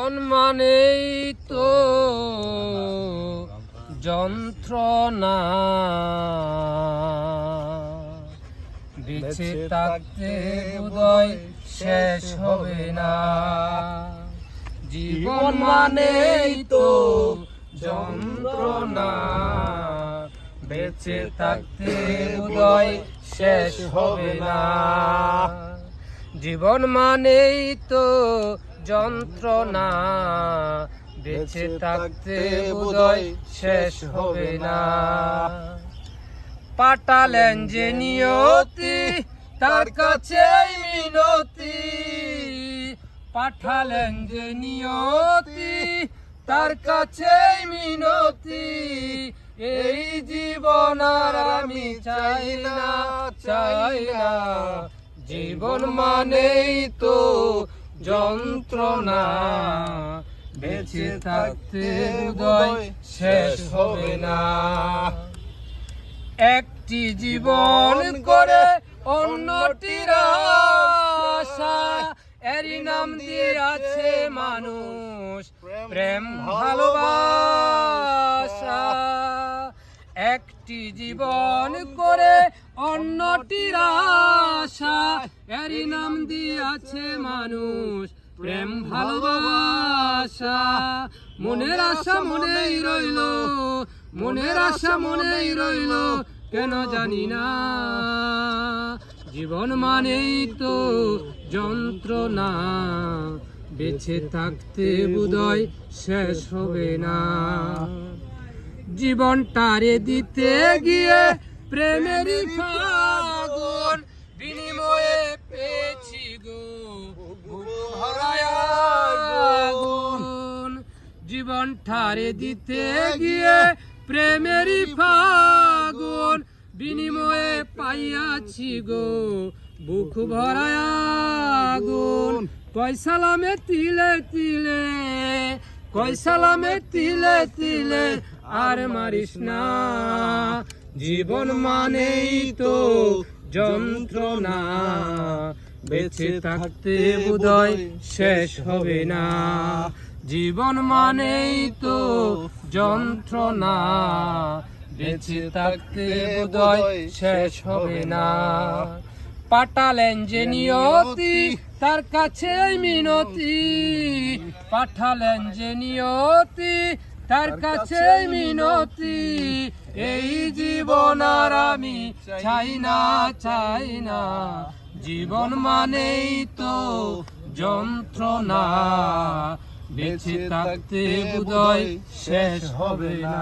জীবন মানেই তো যন্ত্রণা, বেঁচে থাকতে বোধহয় শেষ হবে না। জীবন মানেই তো যন্ত্রণা, বেঁচে থাকতে বোধহয় শেষ হবে না। জীবন মানেই তো যন্ত্রণা, বেঁচে থাকতে বোধহয় শেষ হবে না। পাঠালেন যে নিয়তি, তার কাছে মিনতি। পাঠালেন যে নিয়তি, তার কাছে মিনতি। এই জীবন আর আমি চাই না, চাই না। জীবন মানেই তো যন্ত্রণা, বেঁচে থাকতে বোধহয় শেষ হবে না। একটি জীবন করে অন্যটির আশা, এরই নাম দিয়েছে মানুষ প্রেম ভালোবাসা। একটি জীবন করে অন্যটির আশা, এরই নাম দিয়েছে মানুষ প্রেম ভালোবাসা। মনের আশা মনেই রইল, মনের আশা মনেই রইল, কেন জানি না। জীবন মানেই তো যন্ত্রণা, বেঁচে থাকতে বোধহয় শেষ হবে না। জীবনটারে দিতে গিয়ে প্রেমেরই ফাগুন, বিনিময়ে পেয়েছি গো বুক ভরায় আগুন। জীবনটারে দিতে গিয়ে প্রেমেরই ফাগুন, বিনিময়ে পাইয়াছি গো বুক ভরায় আগুন। কয়সালামে তিলে তিলে, কয়সালামে তিলে তিলে, আর মারিস না। জীবন মানেই তো যন্ত্রণা, বেঁচে থাকতে বোধহয় শেষ হবে না। জীবন মানেই তো যন্ত্রণা, বেঁচে থাকতে বোধহয় শেষ হবে না। পাঠালেন যে নিয়তি, তার কাছে মিনতি। পাঠালেন যে নিয়তি, তার কাছে মিনতি। এই জীবন আর আমি চাই না, চাই না। জীবন মানেই তো যন্ত্রণা, বেঁচে থাকতে বোধহয় শেষ হবে না।